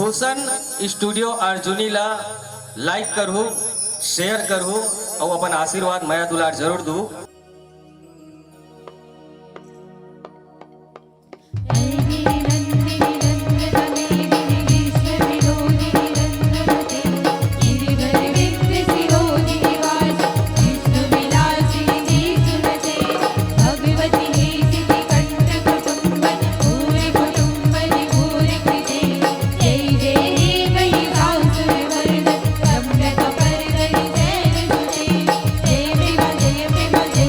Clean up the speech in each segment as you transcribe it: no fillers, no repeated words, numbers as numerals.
रोशन studio Arjuni ला like करू, share करू और अपन आशीर्वाद माया दुलार जरूर दू। जय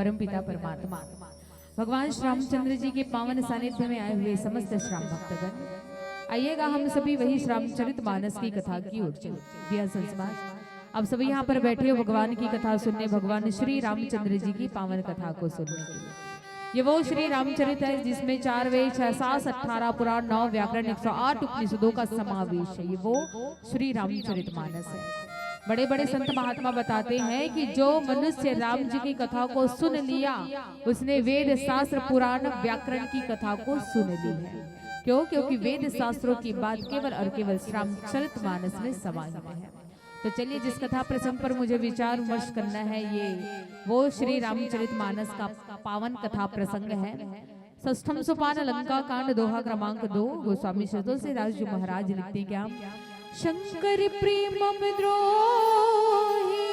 परम पिता परमात्मा भगवान श्री रामचंद्र जी के पावन सानिध्य में आए हुए समस्त श्राम भक्तगण, आइएगा हम सभी वही श्री रामचरित मानस की कथा की ओर चलते। संस्कार अब सभी यहाँ पर बैठे हो भगवान की कथा सुनने, भगवान श्री रामचंद्र जी की पावन कथा को सुनने के लिए। ये वो श्री रामचरित है जिसमें 4 वेद 6 7 18 पुराण 9 व्याकरण 108 उपनिषदों का समावेश है। ये वो श्री रामचरित मानस है। बड़े बड़े संत महात्मा बताते हैं कि जो मनुष्य राम जी की कथा को सुन लिया उसने वेद शास्त्र पुराण व्याकरण की कथा को सुन ली है। क्यों? क्योंकि वेद शास्त्रों की बात केवल और केवल रामचरित मानस में समाहित है। तो चलिए जिस कथा प्रसंग पर मुझे विचार विमर्श करना है ये वो श्री रामचरित मानस का पावन कथा प्रसंग है। षष्ठम सोपान लंका कांड दोहा क्रमांक 2। गोस्वामी श्री से राज जी महाराज लिखते क्या, शंकर प्रेमम द्रोही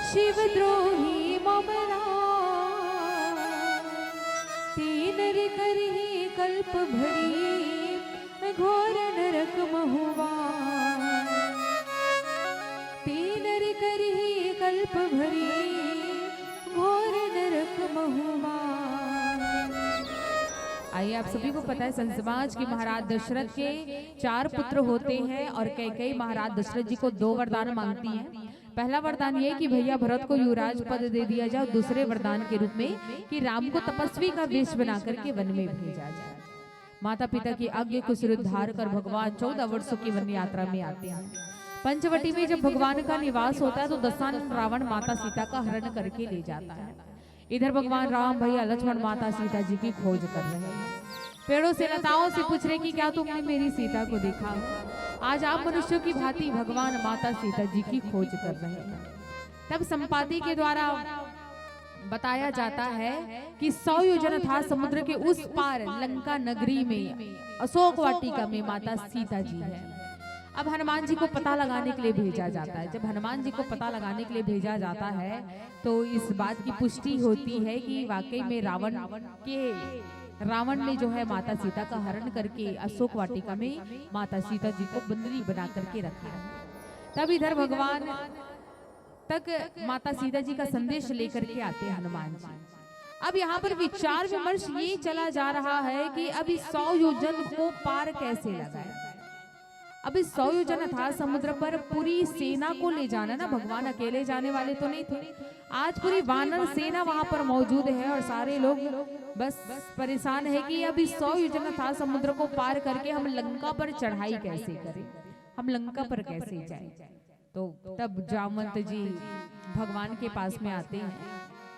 शिव द्रोही ममरा, तीन करही कल्प भरी घोर नरक महुआ, करही कल्प भरी घोर नरक महुआ। आइए आप सभी को पता है संत समाज के महाराज दशरथ के 4 पुत्र होते हैं और कई महाराज दशरथ जी को 2 वरदान मांगती हैं। पहला वरदान ये कि भैया भरत को युवराज पद दे दिया जाए, दूसरे वरदान के रूप में कि राम को तपस्वी का वेश बना करके वन में भेजा जाए। माता पिता की आज्ञा को सिरोद्धार कर भगवान 14 वर्षों की वन यात्रा में आते हैं। पंचवटी में जब भगवान का निवास होता है तो दशानन रावण माता सीता का हरण करके ले जाता है। इधर भगवान राम भैया लक्ष्मण माता सीता जी की खोज कर रहे हैं। पेड़ों से लताओं से पूछ रहे कि क्या तुमने मेरी सीता को देखा? आज आप मनुष्यों की भांति भगवान माता सीता जी की खोज कर रहे हैं। तब संपाति के द्वारा बताया जाता है कि 100 योजन था समुद्र के उस पार लंका नगरी में अशोक वाटिका में माता सीता जी है। अब हनुमान जी को पता लगाने के लिए भेजा जाता है। जब हनुमान जी को पता लगाने के लिए भेजा जाता है तो इस बात की पुष्टि होती है कि वाकई में रावण ने जो है माता सीता का हरण करके अशोक वाटिका में माता सीता जी को बंदरी बना करके रखा है। तब इधर भगवान तक माता सीता जी का संदेश लेकर के आते हैं हनुमान जी। अब यहाँ पर विचार विमर्श ये चला जा रहा है कि अब इस 100 योजन को पार कैसे लगाए। अब इस 100 योजन था समुद्र पर पूरी सेना को ले जाना ना, भगवान अकेले जाने वाले तो नहीं थे। आज पूरी वानर सेना वहां पर मौजूद है और सारे लोग बस परेशान है कि अब इस 100 योजन था समुद्र को पार करके हम लंका पर चढ़ाई कैसे करें, हम लंका पर कैसे जाएं। तो तब जामवंत जी भगवान के पास में आते हैं।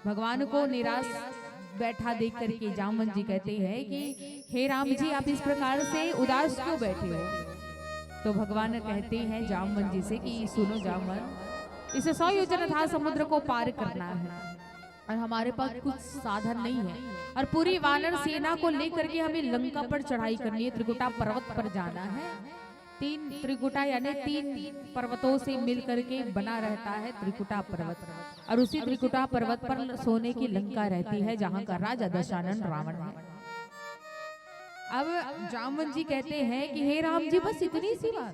भगवान को निराश बैठा देख करके जामवंत जी कहते हैं कि हे राम जी आप इस प्रकार से उदास क्यों बैठे हो? तो भगवान कहते हैं जामवंत जी से कि सुनो जामवंत, इसे 100 योजन था समुद्र को पार करना है और हमारे पास कुछ साधन नहीं है और पूरी वानर सेना को लेकर के हमें लंका पर चढ़ाई करनी है। त्रिकुटा पर्वत पर जाना है। 3 त्रिकुटा यानी 3 पर्वतों से मिल करके बना रहता है त्रिकुटा पर्वत और उसी त्रिकुटा पर्वत पर सोने की लंका रहती है जहाँ का राजा दशानन रावण है। अब जामवंत जी कहते हैं कि हे राम जी बस इतनी सी बात,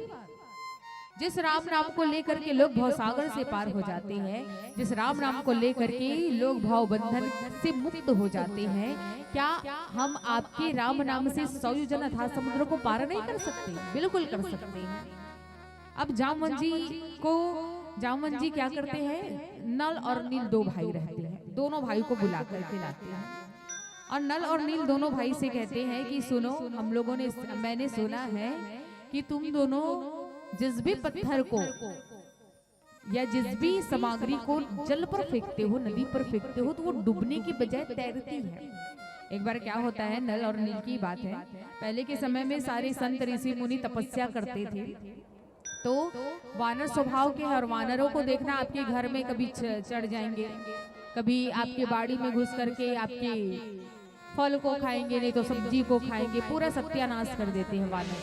जिस राम नाम को लेकर के लोग भवसागर से पार हो जाते हैं, जिस राम नाम को लेकर के लोग भाव बंधन से मुक्त हो जाते हैं, क्या हम आपके राम नाम से 100 योजन अथाह समुद्र को पार नहीं कर सकते? बिल्कुल कर सकते हैं। अब जामवंत जी क्या करते हैं, नल और नील 2 भाई रहते हैं, दोनों भाई को बुला करके लाते हैं और नल और नील दोनों भाई से कहते हैं कि सुनो, हम लोगों ने मैंने सुना है कि तुम दोनों जिस भी पत्थर को या जिस भी सामग्री को जल पर फेंकते हो, नदी पर फेंकते हो, तो वो डूबने की बजाय तैरती है। एक बार क्या होता है, नल और नील की बात है, पहले के समय में सारे संत ऋषि मुनि तपस्या करते थे। तो वानर स्वभाव के और वानरों को देखना, आपके घर में कभी चढ़ जाएंगे, कभी आपके बाड़ी में घुस करके आपके फल को खाएंगे, नहीं तो सब्जी को खाएंगे, पूरा सत्यानाश कर देते हैं वानर,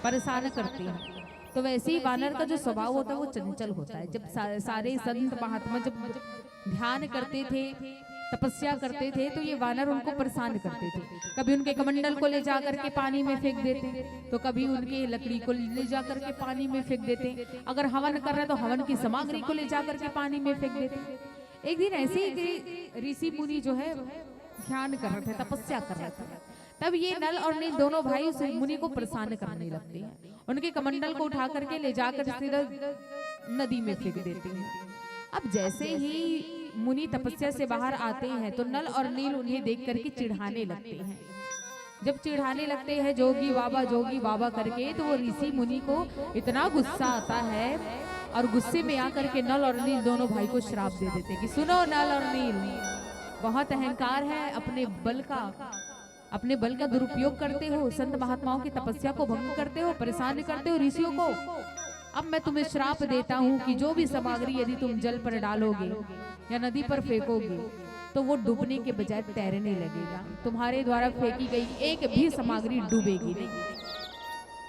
परेशान करते हैं। तो वैसे ही वानर का जो स्वभाव होता है वो चंचल होता है। जब सारे संत महात्मा जब ध्यान करते थे, तपस्या करते थे, तो ये वानर उनको परेशान करते थे। कभी उनके कमंडल को ले जा करके पानी में फेंक देते, तो कभी उनके लकड़ी को ले जा करके पानी में फेंक देते। अगर हवन कर रहे तो हवन की सामग्री को ले जा करके पानी में फेंक देते। एक दिन ऐसे ही ऋषि मुनि जो है ध्यान कर रहे थे, तपस्या कर रहे थे। तब ये नल और नील दोनों भाई उस मुनि को परेशान करने लगते हैं। उनके कमंडल को उठा करके ले जाकर सीधा नदी में फेंक देते हैं। अब जैसे ही मुनि तपस्या से बाहर आते हैं तो नल और नील उन्हें देख करके चिढ़ाने लगते हैं। जब चिढ़ाने लगते हैं जोगी बाबा करके, तो वो ऋषि मुनि को इतना गुस्सा आता है और गुस्से में आकर के नल और नील दोनों भाई को श्राप दे देते कि सुनो नल और नील, बहुत अहंकार है, अपने बल का दुरुपयोग करते हो, संत महात्माओं की तपस्या को भंग करते हो, परेशान करते हो ऋषियों को। अब मैं तुम्हें श्राप देता हूँ कि जो भी सामग्री यदि तुम जल पर डालोगे या नदी पर फेंकोगे तो वो डूबने के बजाय तैरने लगेगा। तुम्हारे द्वारा फेंकी गई एक भी सामग्री डूबेगी नहीं।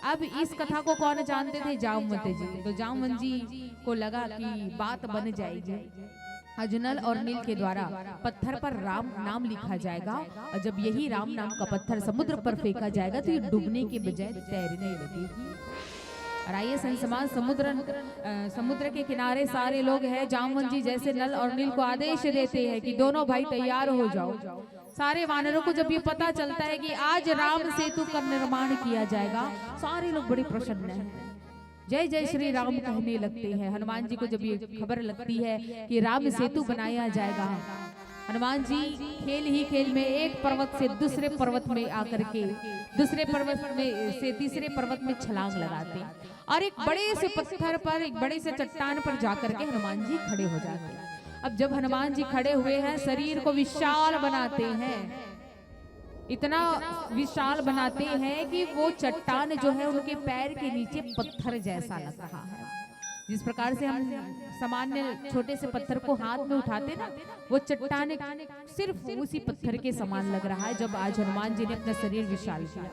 अब इस कथा को कौन जानते थे? जामवंत जी। तो जामवंत जी को लगा कि बात बन जाएगी। अजनल और नील के द्वारा पत्थर पर राम नाम लिखा जाएगा और जब यही राम नाम का पत्थर समुद्र पर फेंका जाएगा तो ये डूबने के बजाय तैरने लगेगी। और आइए संसमान समुद्र के किनारे सारे लोग हैं। जामवंत जी जैसे नल और नील को आदेश देते हैं कि दोनों भाई तैयार हो जाओ। सारे वानरों को जब ये पता चलता है कि आज राम सेतु का निर्माण किया जाएगा, सारे लोग बड़े प्रसन्न हैं, जय जय श्री राम कहने लगते हैं। हनुमान जी को जब ये खबर लगती है कि राम सेतु बनाया जाएगा, हनुमान जी खेल ही खेल में एक पर्वत से दूसरे पर्वत में आकर के दूसरे पर्वत में से तीसरे पर्वत में छलांग लगाते और एक बड़े से पत्थर पर, एक बड़े से चट्टान पर जाकर के हनुमान जी खड़े हो जाते हैं। अब जब हनुमान जी खड़े हुए हैं, शरीर को विशाल बनाते हैं, इतना विशाल बनाते हैं कि वो चट्टान जो है उनके पैर के नीचे पत्थर जैसा लग रहा है। जिस प्रकार से हम सामान्य छोटे से पत्थर को हाथ में उठाते ना, वो चट्टान सिर्फ उसी पत्थर के समान लग रहा है। जब आज हनुमान जी ने अपना शरीर विशाल किया,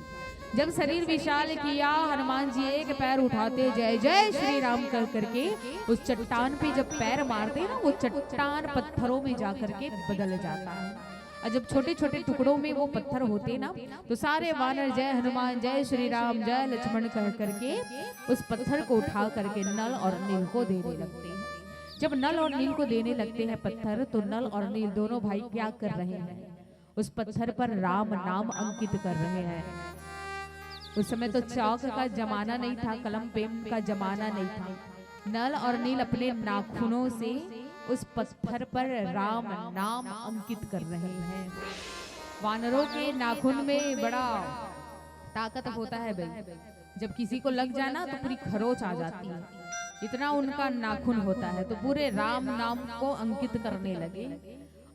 जब शरीर विशाल किया, हनुमान जी एक पैर उठाते जय जय श्री राम कर करके उस चट्टान पे जब पैर मारते ना, वो चट्टान पत्थरों में जाकर के बदल जाता है। और जब छोटे छोटे टुकड़ों में वो पत्थर होते ना, तो सारे वानर जय हनुमान जय श्री राम जय लक्ष्मण कह करके उस पत्थर को उठा करके नल और नील को देने लगते हैं। जब नल और नील को देने लगते हैं पत्थर, तो नल और नील दोनों भाई क्या कर रहे हैं? उस पत्थर पर राम नाम अंकित कर रहे हैं। उस समय तो चौक का जमाना नहीं था, कलम पेन का जमाना नहीं था। नल और नील अपने नाखूनों से उस पत्थर पर राम नाम अंकित कर रहे हैं। वानरों के नाखून में बड़ा ताकत होता है भाई, जब किसी को लग जाए ना तो पूरी खरोच आ जाती है, इतना उनका नाखून होता है। तो पूरे राम नाम को अंकित करने लगे।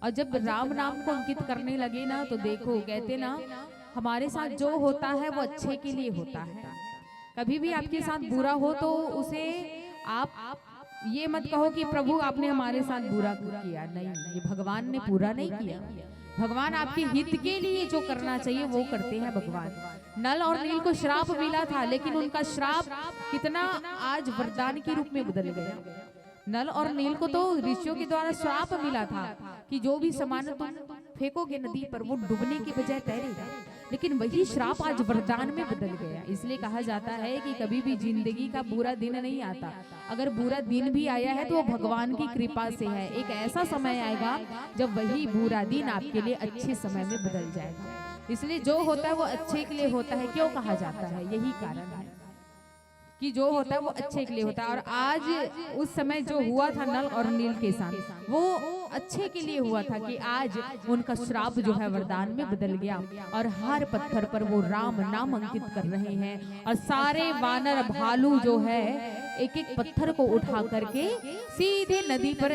और जब राम नाम को अंकित करने लगे ना, तो देखो कहते ना, हमारे साथ जो होता है वो अच्छे के लिए होता है। कभी भी आपके साथ बुरा हो तो उसे आप ये मत कहो कि प्रभु आपने हमारे साथ बुरा किया। नहीं, ये भगवान ने पूरा नहीं किया। भगवान आपके हित के लिए जो करना चाहिए वो करते हैं भगवान। नल और नील को श्राप मिला था, लेकिन उनका श्राप कितना आज वरदान के रूप में बदल गया। नल और नील को तो ऋषियों के द्वारा श्राप मिला था कि जो भी सामान तुम फेंकोगे नदी पर वो डूबने के बजाय तैरेगा, लेकिन वही श्राप आज वरदान में बदल गया। इसलिए कहा जाता है कि कभी भी जिंदगी का बुरा दिन नहीं आता, अगर बुरा दिन भी आया है तो वो भगवान की कृपा से है। एक ऐसा समय आएगा जब वही बुरा दिन आपके लिए अच्छे समय में बदल जाएगा। इसलिए जो होता है वो अच्छे के लिए होता है। क्यों कहा जाता है? यही कारण है कि जो होता है वो अच्छे के लिए होता है। और आज उस समय जो हुआ था नल और नील के साथ, वो अच्छे के लिए हुआ था कि आज उनका श्राप जो है वरदान में बदल गया और हर पत्थर पर वो राम नाम अंकित कर रहे हैं। और सारे वानर भालू जो है एक एक पत्थर को उठा करके सीधे नदी पर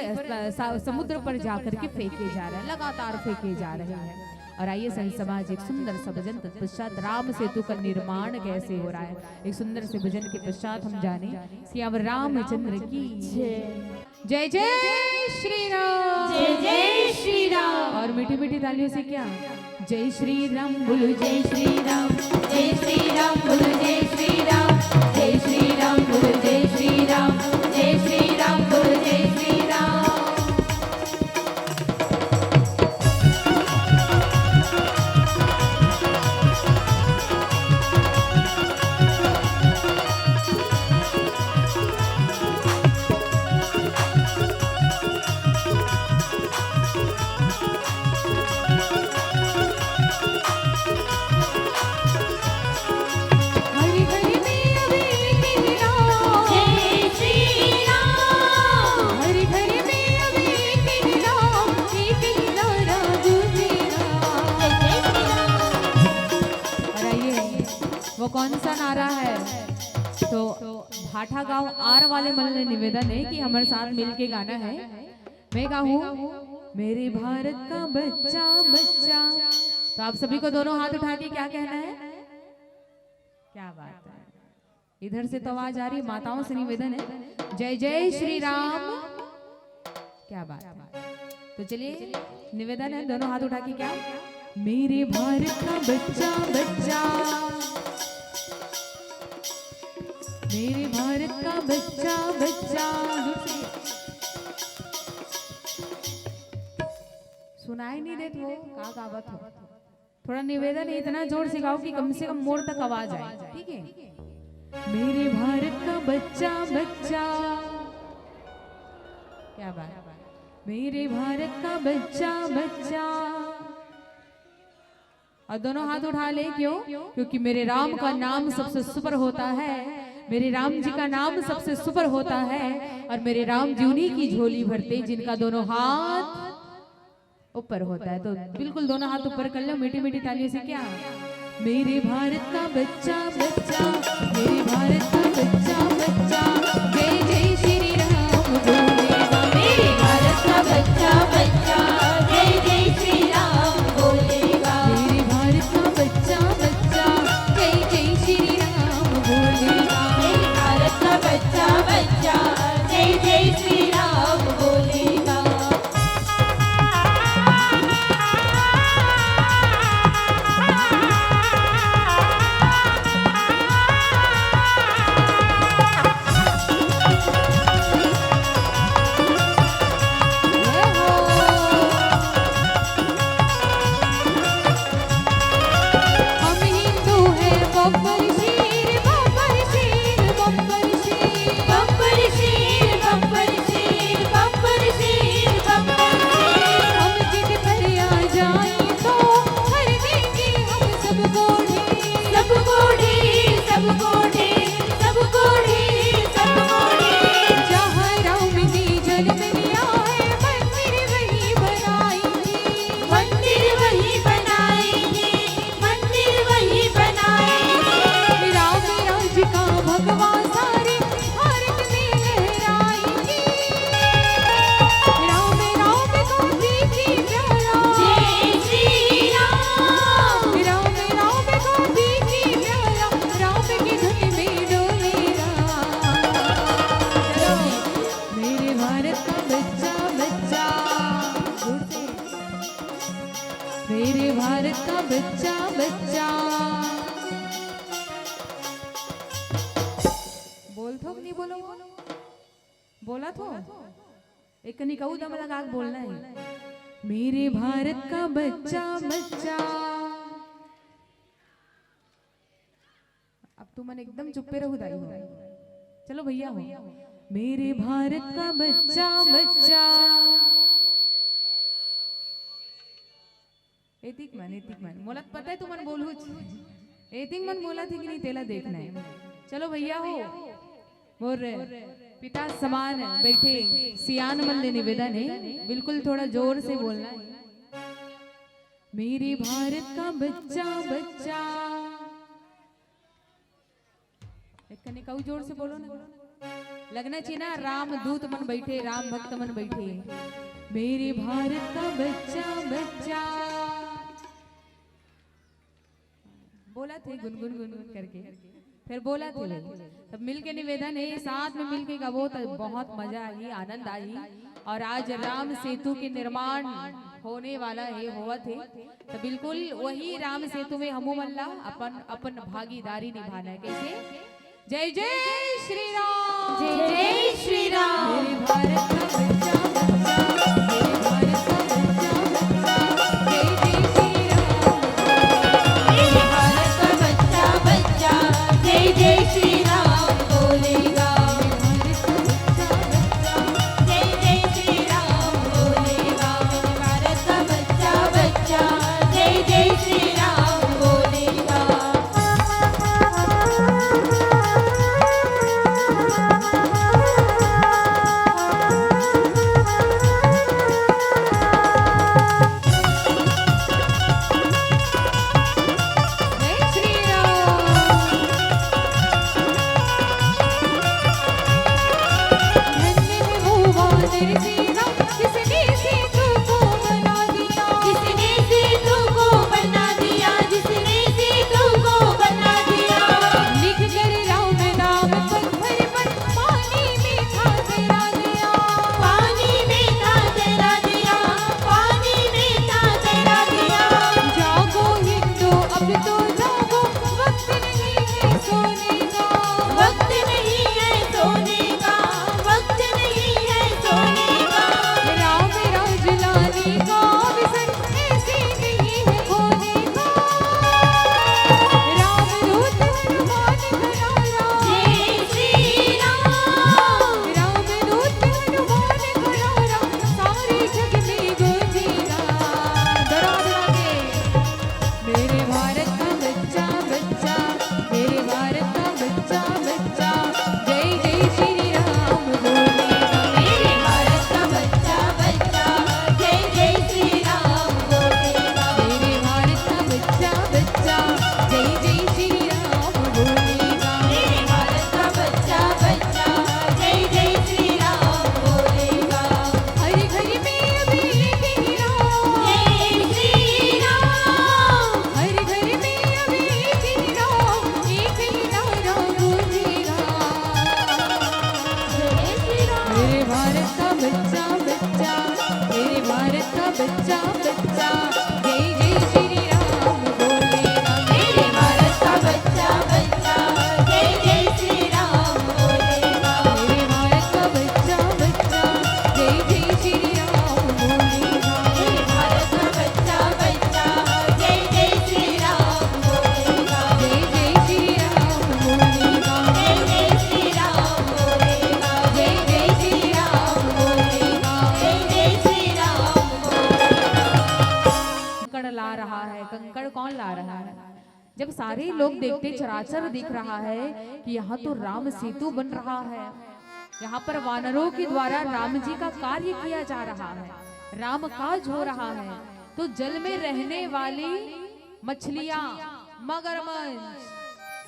समुद्र पर जाकर के फेंके जा रहे हैं, लगातार फेंके जा रहे हैं। और आइए संत समाज एक सुंदर सा भजन तत्पश्चात राम सेतु का निर्माण कैसे हो रहा है, एक सुंदर से भजन के पश्चात हम जाने सियावर रामचंद्र की जय जय श्री राम, जय जय श्री राम। और मीठी मीठी तालियों से क्या जय श्री राम बोलो, जय श्री राम, जय श्री राम बोलो, जय श्री राम, जय श्री राम बोलो, जय श्री राम, जय श्री राम बोलो, जय श्री राम। आठा गांव आर वाले मन ने निवेदन है कि हमारे साथ मिलके गाना है। मैं गाऊं मेरे भारत का बच्चा बच्चा। तो आप सभी को दोनों हाथ उठा के क्या कहना है? क्या बात है, इधर से तो आवाज आ रही है। माताओं से निवेदन है, जय जय श्री राम। क्या बात है। तो चलिए निवेदन है, दोनों हाथ उठा के क्या, मेरे भारत का बच्चा बच्चा, मेरे भारत का बच्चा बच्चा। सुनाई नहीं देत हो का गावत हो? थोड़ा निवेदन है, इतना जोर से गाओ कि कम से कम मोड़ तक आवाज आए, ठीक है? मेरे भारत का बच्चा बच्चा। क्या बात, मेरे भारत का बच्चा बच्चा। और दोनों हाथ उठा ले, क्यों? क्योंकि मेरे राम का नाम सबसे सुपर होता है, मेरे राम जी का नाम सबसे सुपर होता है। और मेरे राम जी उन्हीं की झोली भरते जिनका दोनों हाथ ऊपर होता है। तो बिल्कुल दोनों हाथ ऊपर कर लो मीठी मीठी तालियों से। क्या, मेरे भारत का बच्चा बच्चा, मेरे भारत का बच्चा बच्चा, जय जय श्री राम बोलेगा। मेरे भारत का बच्चा बच्चा, जय जय श्री राम बोलेगा। मेरे भारत का बच्चा बच्चा, जय जय श्री राम बोलेगा। मेरे भारत का बच्चा बच्चा, जय जय श्री राम बोलेगा। हम हिंदू हैं बब्बर शेर बब्बर शेर बब्बर शेर, बब्बर शेर बब्बर शेर बब्बर शेर बब्बर शेर। हम जिद पर आ जाएं तो हर देंगे हम सबको ढेर। सबको ढेर सबको ढेर सबको ढेर सबको ढेर। जहाँ राम ने जन्म लिया है मंदिर वही बनाएंगे, मंदिर वही बनाएंगे, मंदिर वही बनाएंगे। राम राज्य का भगवान सारे भारत में लहराएंगे। राम राम को दीजिए प्यारा, जय श्री राम। राम राम को दीजिए प्यारा, राम की धुन में डोलेगा। मेरे भारत का बच्चा बच्चा, जोर से। मेरे भारत का बच्चा बच्चा। बोल थो कि नहीं बोलो? बोला तो एक कनी कहू दम लगा के बोलना है। मेरे भारत का बच्चा बच्चा। अब तू मन एकदम चुप्पे रहो दाई हो। चलो भैया हो, मेरे भारत का बच्चा बच्चा। एतिक मन मोला पता है तू मन बोलू, एतिक मन बोला थी कि नहीं तेला देखना है। चलो भैया हो, मोर पिता समान बैठे सियान मन ने निवेदन है, बिल्कुल थोड़ा जोर से बोलना है। मेरे भारत का बच्चा बच्चा। एक कने कहू जोर से बोलो ना, लगना चाहिए ना राम दूत मन बैठे, राम भक्त मन बैठे। मेरे भारत का बच्चा बच्चा। बोला थे गुनगुन गुनगुन करके, फिर बोला थे तब मिलके निवेदन है, साथ में मिलके गावो तो बहुत मजा आई, आनंद आई। और आज राम सेतु के निर्माण होने वाला है, हुआ थे तो बिल्कुल वही राम सेतु में हमू मल्ला अपन अपन भागीदारी निभाना है। कैसे? जय जय श्री राम, जय जय श्री राम। मेरे भारत का बच्चा बच्चा, मेरे भारत का बच्चा बच्चा, जय जय श्री राम। मेरे भारत का बच्चा बच्चा, जय जय श्री राम बोलेगा। जय जय श्री राम बोलेगा। भारत का बच्चा बच्चा, जय जय श्री राम बोलेगा। मेरे मेरे श्री राम किसने सेतु को बना दिया, जिसने सेतु को बना दिया, जिसने सेतु को बना दिया। लिख कर राम नाम पत्थर पर पानी में था तेरा दिया, पानी में था तेरा दिया, पानी में था तेरा दिया। जागो हिंदू अब तो जागो, वक्त नहीं है सोने का, वक्त नहीं है सोने का, वक्त नहीं है सोने का। राम राज लाने का अवसर ऐसे नहीं है खोने का, राम दूत हनुमान करारा, जय श्री राम। राम दूत हनुमान करारा, सारे जग में गूंजेगा। डरा डरा के मेरे भारत का बच्चा बच्चा, मेरे भारत का बच्चा बच्चा, जय जय श्री राम बोलेगा। मेरे भारत का बच्चा बच्चा, जय जय श्री राम बोलेगा। मेरे भारत का बच्चा बच्चा, जय जय श्री राम बोलेगा। मेरे भारत का बच्चा बच्चा, जय जय श्री राम बोलेगा। हर घर में अभी एक ही राम, जय श्री राम। हर घर में अभी एक ही राम, एक ही नारा गूंजेगा। जय श्री राम। मेरे भारत का बच्चा बच्चा, मेरे भारत का बच्चा बच्चा, जय जय श्री राम बोलेगा। मेरे भारत का बच्चा बच्चा, जय जय श्री राम बोलेगा। मेरे भारत का बच्चा बच्चा, जय जय श्री राम बोलेगा। मेरे भारत का बच्चा बच्चा, जय जय श्री राम बोलेगा। जय जय श्री राम बोलेगा। जय जय श्री राम बोलेगा। जय जय श्री राम बोलेगा। जय जय श्री राम बोलेगा। कंकड़ ला रहा है, कंकड़ कौन ला रहा है? जब सारे लोग देखते चराचर दिख रहा है कि यहाँ तो राम सेतु बन रहा है, यहाँ पर वानरों के द्वारा राम जी का कार्य किया जा रहा है, राम काज हो रहा है, तो जल में रहने वाली मछलियां, मगरमच्छ,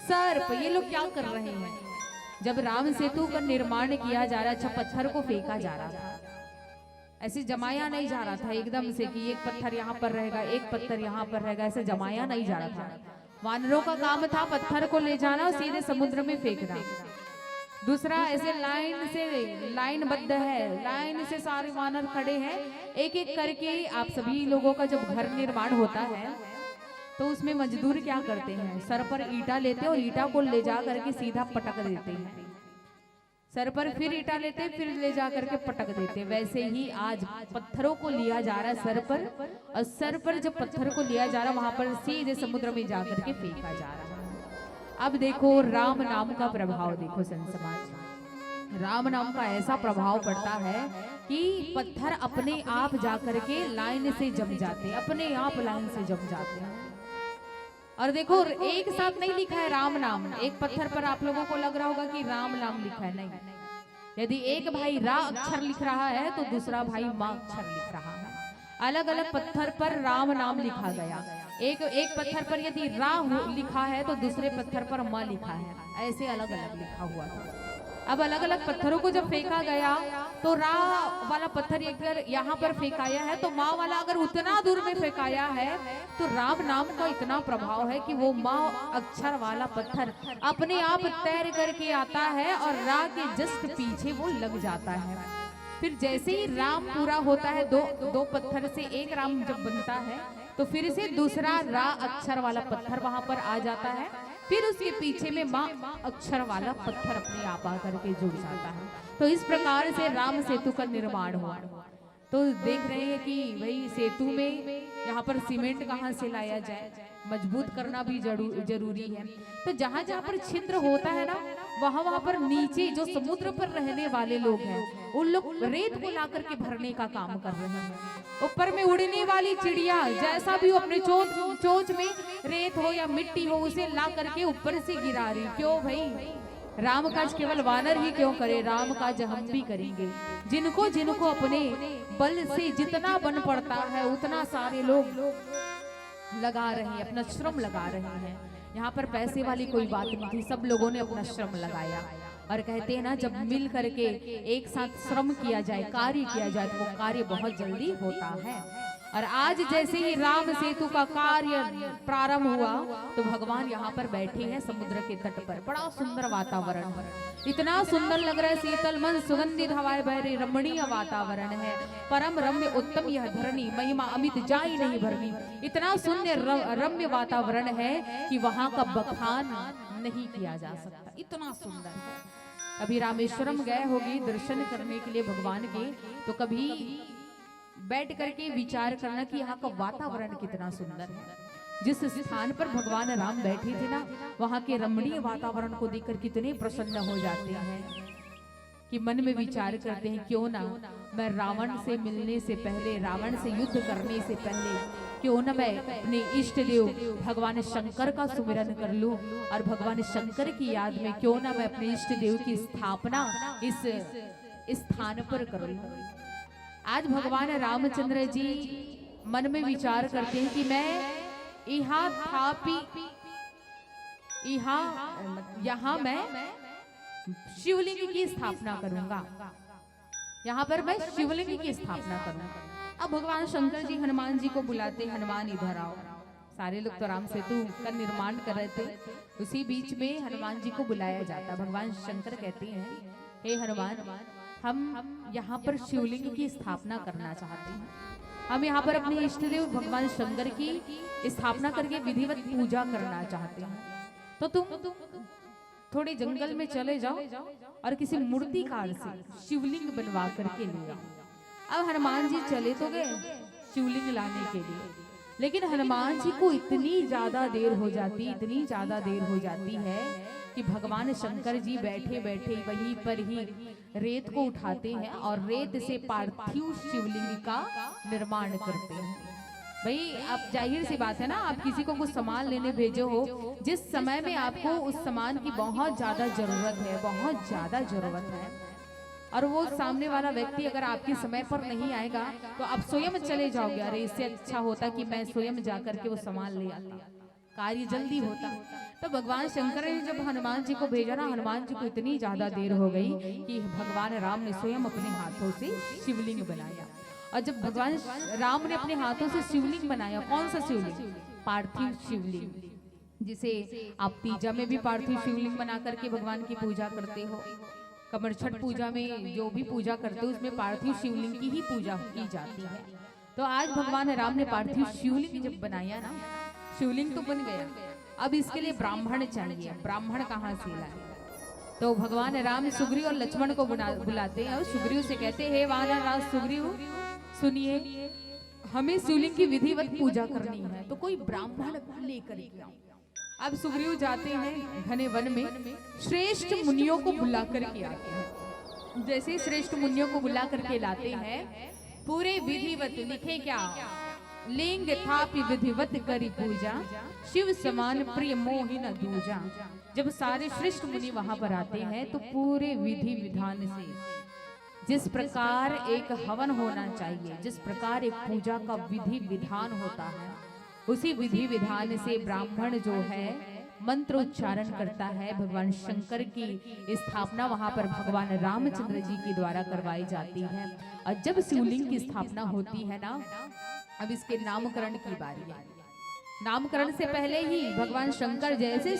सर्प, ये लोग क्या कर रहे हैं? जब राम सेतु का निर्माण किया जा रहा, अच्छा पत्थर को फेंका जा रहा था, ऐसे जमाया नहीं जा रहा था एकदम से कि एक पत्थर यहाँ पर रहेगा, एक पत्थर यहाँ पर रहेगा, ऐसे जमाया नहीं जा रहा था। वानरों का काम था पत्थर को ले जाना और सीधे समुद्र में फेंकना। दूसरा, ऐसे लाइन से, लाइन बद्ध है, लाइन से सारे वानर खड़े हैं, एक एक करके। आप सभी लोगों का जब घर निर्माण होता है तो उसमें मजदूर क्या करते हैं? सर पर ईंटा लेते और ईंटा को ले जा करके सीधा पटक देते हैं, सर पर फिर ईंटा लेते फिर ले जा करके पटक देते। वैसे ही आज पत्थरों को लिया जा रहा है सर पर, और सर पर जब पत्थर को लिया जा रहा है वहां पर सीधे समुद्र में जा करके फेंका जा रहा है। अब देखो राम नाम का प्रभाव, देखो संत समाज, राम नाम का ऐसा प्रभाव पड़ता है कि पत्थर अपने आप जा करके लाइन से जम जाते, अपने आप लाइन से जम जाते हैं। और देखो एक साथ नहीं लिखा है राम नाम, एक पत्थर पर आप लोगों को लग रहा होगा कि राम नाम लिखा है, नहीं। यदि एक भाई रा अक्षर लिख रहा है तो दूसरा भाई माँ अक्षर लिख रहा है। अलग अलग पत्थर पर राम नाम लिखा गया, एक पत्थर पर यदि रा लिखा है तो दूसरे पत्थर पर माँ लिखा है, ऐसे अलग अलग लिखा हुआ था। अब अलग अलग पत्थरों को जब फेंका गया तो रा वाला पत्थर अगर यहाँ पर फेंकाया है तो माँ वाला अगर उतना दूर में फेंकाया है तो राम नाम का इतना प्रभाव है कि वो माँ अक्षर वाला पत्थर अपने आप तैर करके आता है और रा के जस्ट पीछे वो लग जाता है। फिर जैसे ही राम पूरा होता है, दो पत्थर से एक राम जब बनता है तो फिर से दूसरा रा अक्षर वाला पत्थर वहां पर आ जाता है, फिर उसके पीछे में माँ अक्षर वाला पत्थर अपने आप आकर के जुड़ जाता है। तो इस प्रकार से राम सेतु का निर्माण हुआ। तो देख रहे हैं कि भाई सेतु में यहाँ पर सीमेंट कहाँ से लाया जाए, मजबूत करना भी जरूरी है। तो जहाँ जहाँ पर छिद्र होता है ना, वहाँ पर नीचे जो समुद्र पर रहने वाले लोग हैं उन लोग रेत को ला करके भरने का काम कर रहे हैं। ऊपर में उड़ने वाली चिड़िया जैसा भी हो अपने चोंच में रेत हो या मिट्टी हो उसे ला करके ऊपर से गिरा रही। क्यों भाई? राम काज केवल वानर ही क्यों करे, राम काज हम भी करेंगे। जिनको जिनको अपने बल से जितना बन पड़ता है उतना सारे लोग लगा रहे हैं, अपना श्रम लगा रहे हैं। यहाँ पर पैसे वाली कोई बात नहीं थी, सब लोगों ने अपना श्रम लगाया। और कहते हैं ना, जब मिल करके एक साथ श्रम किया जाए, कार्य किया जाए, तो वो कार्य बहुत जल्दी होता है। और आज जैसे ही राम सेतु का कार्य प्रारंभ हुआ तो भगवान यहाँ पर बैठे हैं समुद्र के तट पर। बड़ा सुंदर वातावरण है, इतना सुंदर लग रहा है, शीतल मन सुगंधित हवाएं बह रही, रमणीय वातावरण है, परम रम्य उत्तम यह धरणी, महिमा अमित जाई नहीं भरनी। इतना सुंदर रम्य वातावरण है कि वहां का बखान नहीं किया जा सकता, इतना सुंदर है। अभी रामेश्वरम गए होगी दर्शन करने के लिए भगवान के, तो कभी बैठ करके विचार करना कि यहाँ का वातावरण कितना सुंदर है। जिस स्थान पर भगवान राम बैठे थे ना, वहाँ के रमणीय वातावरण को देखकर कितने प्रसन्न हो जाते हैं कि मन में विचार करते हैं, क्यों ना मैं रावण से मिलने से पहले, रावण से युद्ध करने से पहले, क्यों ना मैं अपने इष्ट देव भगवान शंकर का सुमिरन कर लूं, और भगवान शंकर की याद में क्यों ना मैं अपने इष्ट देव की स्थापना इस स्थान पर कर लूं। आज भगवान रामचंद्र जी मन में विचार करते हैं कि मैं यहाँ मैं शिवलिंग की स्थापना करूंगा, यहाँ पर मैं शिवलिंग की स्थापना करूंगा। अब भगवान शंकर जी हनुमान जी को बुलाते, हनुमान इधर आओ। सारे लोग तो राम सेतु का निर्माण कर रहे थे, उसी बीच में हनुमान जी को बुलाया जाता। भगवान शंकर कहते हैं, हे हनुमान, हम यहाँ पर शिवलिंग की स्थापना करना चाहते हैं, हम यहाँ पर अपने इष्ट देव भगवान शंकर की स्थापना करके विधिवत पूजा करना चाहते हैं। तो तुम थोड़े जंगल में चले जाओ और किसी मूर्तिकार से शिवलिंग बनवा करके ले आओ। अब हनुमान जी चले तो गए शिवलिंग लाने के लिए, लेकिन हनुमान जी को इतनी ज्यादा देर हो जाती, इतनी ज्यादा देर हो जाती है कि भगवान शंकर जी बैठे बैठे वहीं पर ही रेत को उठाते हैं और रेत से पार्थिव शिवलिंग का निर्माण करते हैं। भाई आप जाहिर सी बात है ना, आप किसी को कुछ सामान लेने भेजो हो, जिस समय में आपको उस सामान की बहुत ज्यादा जरूरत है, बहुत ज्यादा जरूरत है, और वो सामने वाला व्यक्ति अगर आपके समय पर नहीं आएगा तो आप स्वयं चले जाओगे, अरे इससे अच्छा होता कि मैं स्वयं जाकर के वो सामान ले आता, कार्य जल्दी होता। तो भगवान शंकर ने जब हनुमान जी को भेजा ना, हनुमान जी को इतनी ज्यादा देर हो गई कि भगवान राम ने स्वयं अपने हाथों से शिवलिंग बनाया। और जब भगवान राम ने अपने हाथों से शिवलिंग बनाया, कौन सा शिवलिंग? पार्थिव शिवलिंग, जिसे आप तीजा में भी पार्थिव शिवलिंग बना करके भगवान की पूजा करते हो, कमर छठ पूजा में जो भी पूजा करते हो उसमें पार्थिव शिवलिंग की ही पूजा की जाती है। तो आज भगवान राम ने पार्थिव शिवलिंग जब बनाया ना, शिवलिंग तो बन गया, अब इसके लिए ब्राह्मण चाहिए। ब्राह्मण कहाँ से लाए? तो भगवान राम सुग्रीव और लक्ष्मण को बुलाते हैं और सुग्रीव से कहते हैं, हे वानर राज सुग्रीव, सुनिए, हमें शिवलिंग की विधिवत पूजा करनी है, तो कोई ब्राह्मण लेकर के आओ। अब सुग्रीव जाते हैं घने वन में, श्रेष्ठ मुनियों को बुला करके आते हैं। जैसे श्रेष्ठ मुनियों को बुला करके लाते हैं, पूरे विधिवत लिखे क्या, लिंग थापि विधिवत करी पूजा, शिव समान प्रिय मोहि न दूजा। जब सारे श्रेष्ठ मुनि वहां पर आते हैं तो पूरे विधि विधान से, जिस प्रकार एक हवन होना चाहिए, जिस प्रकार एक पूजा का विधि विधान होता है, उसी विधि विधान से ब्राह्मण जो है मंत्र उच्चारण करता है। भगवान शंकर की स्थापना वहां पर भगवान रामचंद्र जी के द्वारा करवाई जाती है। और जब शिवलिंग की स्थापना होती है ना, अब इसके नामकरण की बारी है। नामकरण से पहले ही भगवान शंकर जैसे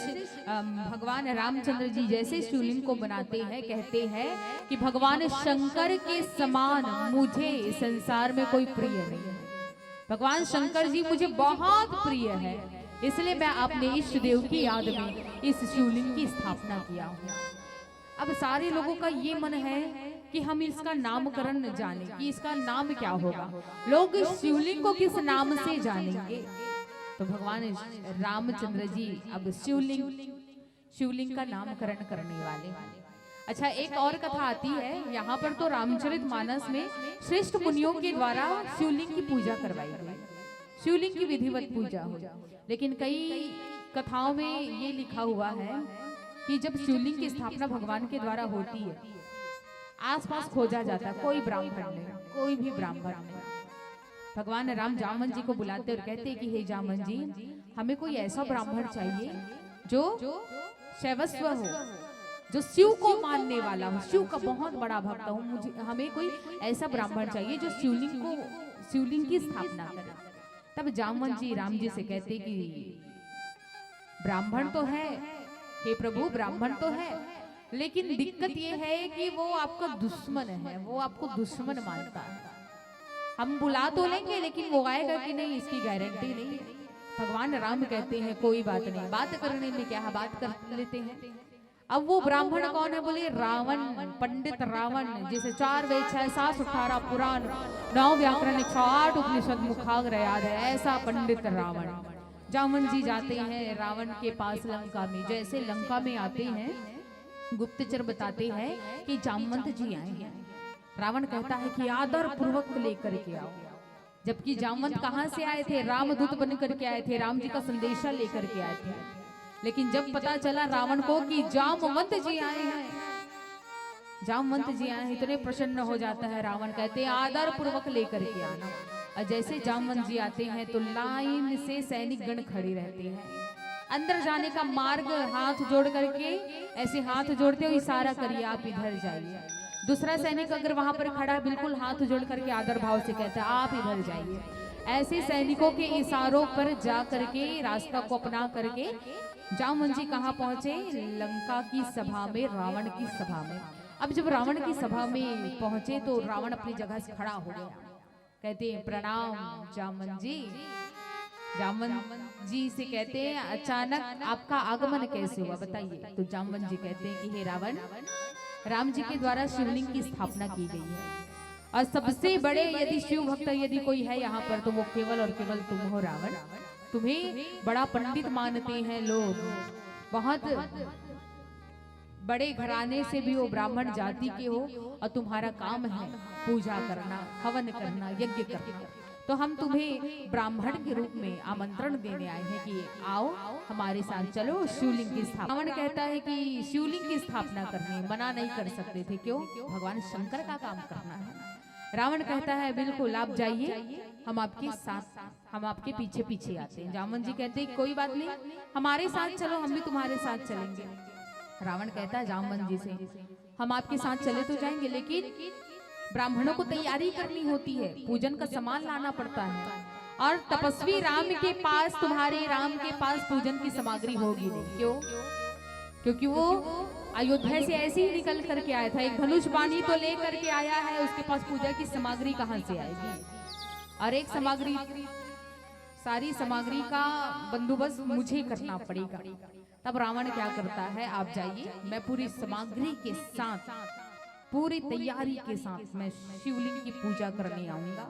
भगवान रामचंद्र जी जैसे शिवलिंग को बनाते हैं, कहते हैं कि भगवान शंकर के समान मुझे संसार में कोई प्रिय नहीं है। भगवान शंकर जी मुझे बहुत प्रिय है, इसलिए मैं अपने इष्ट देव की याद में इस शिवलिंग की स्थापना किया हूँ। अब सारे लोगों का ये मन है कि हम इसका नामकरण जाने कि इसका नाम क्या होगा, लोग शिवलिंग को किस नाम से जानेंगे। तो भगवान रामचंद्र जी अब शिवलिंग का नामकरण करने वाले हैं। अच्छा, एक और कथा आती है, यहाँ पर तो रामचरितमानस में श्रेष्ठ मुनियों के द्वारा शिवलिंग की पूजा करवाई गई, शिवलिंग की विधिवत पूजा हुई। लेकिन कई कथाओं में ये लिखा हुआ है कि जब शिवलिंग की स्थापना भगवान के द्वारा होती है, आसपास खोजा जाता है, कोई ब्राह्मण नहीं, कोई भी ब्राह्मण नहीं। भगवान राम जामन जी को बुलाते और कहते हैं कि हे जामन जी, हमें कोई ऐसा ब्राह्मण चाहिए जो शैवस्व हो, जो शिव को मानने वाला हो, शिव का बहुत बड़ा भक्त हूँ, मुझे हमें कोई ऐसा ब्राह्मण चाहिए जो शिवलिंग की स्थापना करे। तब जामवंत जी राम जी से कहते कि ब्राह्मण तो है, हे प्रभु ब्राह्मण तो है, लेकिन दिक्कत ये है कि वो आपका दुश्मन है, वो आपको दुश्मन मानता है। हम बुला तो लेंगे लेकिन वो आएगा कि नहीं इसकी गारंटी नहीं है। भगवान राम कहते हैं कोई बात नहीं, बात करने में क्या है, बात कर लेते हैं। अब वो ब्राह्मण कौन है, बोले रावण, पंडित रावण, जिसे 4 वेद 6 7 18 पुराण 9 व्याकरण 108 उपनिषद मुखाग्र याद है, ऐसा पंडित रावण। जामवंत जी जाते हैं रावण के पास लंका में। जैसे लंका में आते हैं, गुप्तचर बताते हैं कि जामवंत जी आए हैं। रावण कहता है कि आदर पूर्वक लेकर के आओ। जबकि जामवंत कहां से आए थे, रामदूत बन करके आए थे, राम जी का संदेशा लेकर के आए थे। लेकिन जब पता चला रावण को कि जामवंत जी आए हैं, जामवंत जी आए हैं, इतने प्रसन्न हो जाता है रावण। कहते हैं आदर पूर्वक लेकर के आना। और जैसे जामवंत जी आते हैं तो लाइन से सैनिक गण खड़े रहते हैं। अंदर जाने का मार्ग हाथ जोड़ करके ऐसे हाथ जोड़ते हो, इशारा करिए आप इधर जाइए। दूसरा सैनिक अगर वहां पर खड़ा है, बिल्कुल हाथ जोड़ करके आदर भाव से कहता है आप इधर जाइए। ऐसे सैनिकों के इशारों पर जा करके रास्ता को अपना करके जामवंत जी कहाँ पहुंचे, लंका की सभा में, रावण की सभा में। अब जब रावण की सभा में पहुंचे तो रावण अपनी जगह से खड़ा हो गया। कहते हैं प्रणाम जामवंत जी। जामवंत जी से कहते हैं अचानक आपका आगमन कैसे हुआ बताइए। तो जामवंत जी कहते हैं कि हे रावण, राम जी के द्वारा शिवलिंग की स्थापना की गई है और सबसे बड़े यदि शिव भक्त यदि कोई है यहाँ पर तो वो केवल और केवल तुम हो रावण। तुम्हें बड़ा पंडित मानते हैं लोग, बहुत बड़े घराने से भी वो ब्राह्मण जाति के हो और तुम्हारा काम है पूजा करना, हवन करना, यज्ञ करना। तो हम तुम्हें ब्राह्मण के रूप में आमंत्रण देने आए हैं कि आओ हमारे साथ चलो शिवलिंग की स्थापना। रावण कहता है कि शिवलिंग की स्थापना करनी है, मना नहीं कर सकते थे, क्यों, भगवान शंकर का काम करना है। रावण कहता है बिल्कुल आप जाइए, हम आपके साथ, हम आपके पीछे पीछे आते हैं। जामवंत जी कहते हैं कोई बात नहीं, हमारे साथ चलो, हम भी तुम्हारे साथ चलेंगे। रावण कहता है जामवंत जी से हम आपके साथ चले तो जाएंगे, लेकिन ब्राह्मणों को तैयारी करनी होती है, पूजन का सामान लाना पड़ता है और तपस्वी राम के पास, तुम्हारे राम के पास पूजन की सामग्री होगी नहीं। क्यों, क्योंकि वो अयोध्या से ऐसे ही निकल करके आया था, एक धनुष बाणी तो ले करके आया है, उसके पास पूजा की सामग्री कहां से आएगी। और एक सामग्री, सारी सामग्री का बंदोबस्त मुझे करना पड़ेगा। तब रावण क्या करता है, आप जाइए, मैं पूरी सामग्री के साथ, पूरी तैयारी के साथ मैं शिवलिंग की पूजा करने आऊंगा।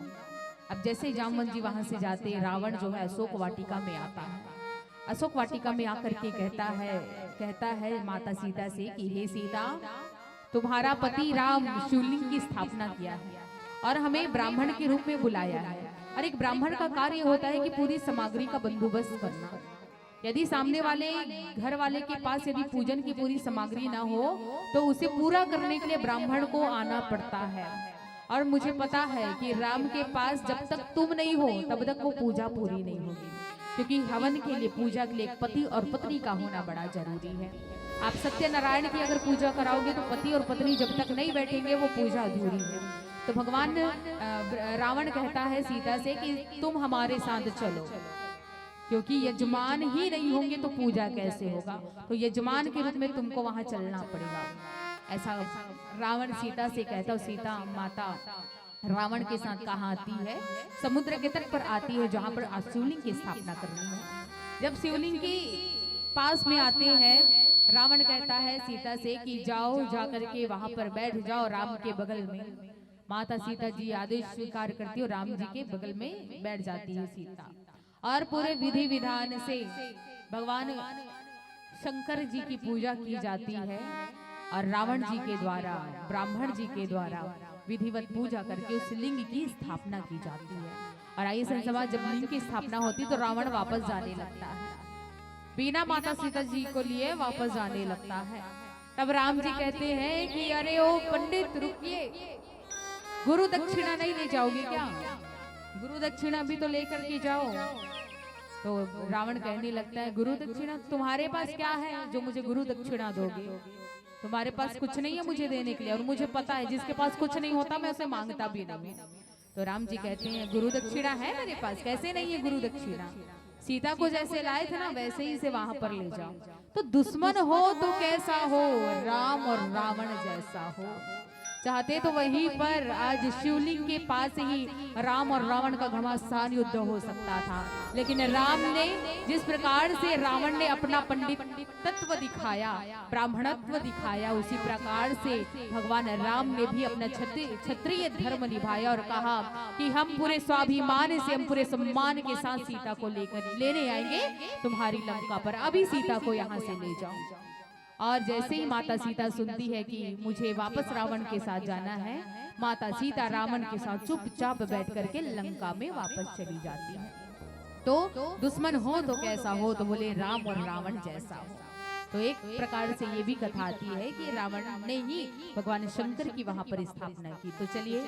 अब जैसे जामवंत जी वहां से जाते, रावण जो है अशोक वाटिका में आता है। अशोक वाटिका में आकर के कहता है माता सीता से कि हे सीता, तुम्हारा पति राम शिवलिंग की स्थापना किया है और हमें ब्राह्मण के रूप में बुलाया है। और एक ब्राह्मण का कार्य होता है कि पूरी सामग्री का बंदोबस्त करना। यदि सामने वाले घर वाले के पास यदि पूजन की पूरी सामग्री ना हो तो उसे पूरा करने के लिए ब्राह्मण को आना पड़ता है। और मुझे पता है कि राम के पास जब तक तुम नहीं हो तब तक वो पूजा पूरी नहीं होगी, क्योंकि हवन के लिए, पूजा के लिए एक पति और पत्नी का होना बड़ा जरूरी है। आप सत्यनारायण की अगर पूजा कराओगे तो पति और पत्नी जब तक नहीं बैठेंगे वो पूजा अधूरी है। तो भगवान रावण कहता है सीता से कि तुम हमारे साथ चलो, क्योंकि यजमान ही नहीं होंगे तो पूजा कैसे होगा, तो यजमान के रूप में तुमको वहां चलना पड़ेगा। ऐसा रावण सीता से कहता। सीता माता रावण के साथ कहाँ आती है, समुद्र के तट पर आती है जहां पर शिवलिंग की स्थापना करनी है। जब शिवलिंग के पास में आते हैं, रावण कहता है सीता से कि जाओ, जा करके वहां पर बैठ जाओ राम के बगल में। माता सीता जी आदेश स्वीकार करती है और राम जी के बगल में बैठ जाती है सीता। और पूरे विधि विधान से भगवान शंकर जी की पूजा की जाती है और रावण जी के द्वारा, ब्राह्मण जी के द्वारा विधिवत पूजा करके उस लिंग की स्थापना की जाती है। और आइए संसभा, जब लिंग की स्थापना होती तो रावण वापस जाने लगता है, बिना माता सीता जी को लिए वापस जाने लगता है। तब राम जी कहते हैं कि अरे ओ पंडित रुकिए, गुरु दक्षिणा नहीं ले जाओगे क्या, गुरु दक्षिणा भी तो लेकर के जाओ। तो रावण कहने लगता है गुरु दक्षिणा तुम्हारे पास क्या है जो मुझे गुरु दक्षिणा दोगे। तुम्हारे पास कुछ नहीं है मुझे देने के लिए, और मुझे पता है जिसके पास कुछ नहीं होता मैं उसे मांगता भी नहीं। तो राम जी कहते हैं गुरु दक्षिणा है मेरे पास, कैसे नहीं है गुरु दक्षिणा। सीता को जैसे लाए थे ना वैसे ही इसे वहां पर ले जाओ। तो दुश्मन हो तो कैसा हो, राम और रावण जैसा हो। चाहते तो वहीं पर आज शिवलिंग के पास ही राम और रावण का घमासान युद्ध हो सकता था, लेकिन राम ने जिस प्रकार से रावण ने अपना पंडित तत्व दिखाया, ब्राह्मणत्व दिखाया, उसी प्रकार से भगवान राम ने भी अपना क्षत्रिय धर्म निभाया और कहा कि हम पूरे स्वाभिमान से, हम पूरे सम्मान के साथ सीता को लेने आएंगे तुम्हारी लंका पर, अभी सीता को यहाँ से ले जाओ। और जैसे ही माता सीता सुनती है कि मुझे वापस रावण के साथ जाना है, माता सीता रावण के साथ चुपचाप बैठ करके लंका में वापस चली जाती है। तो दुश्मन हो तो कैसा हो, तो बोले राम और रावण जैसा हो। तो एक प्रकार से ये भी कथा आती है कि रावण ने ही भगवान शंकर की वहां पर स्थापना की। तो चलिए,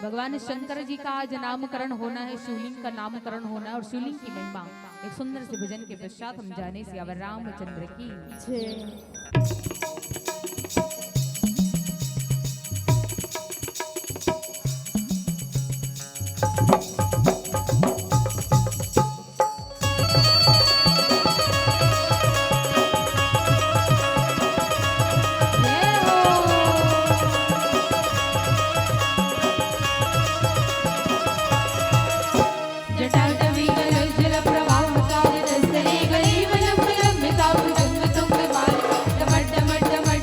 भगवान शंकर जी का आज नामकरण होना है, शिवलिंग का नामकरण होना है, और शिवलिंग की महिमा एक सुंदर से भजन के पश्चात हम जाने से अब रामचंद्र की जय। जटाटवी गलज्जल प्रवाह काज दस्तरे गली वलम लंबिता भुजंग तुंग माल डमड डमड डमड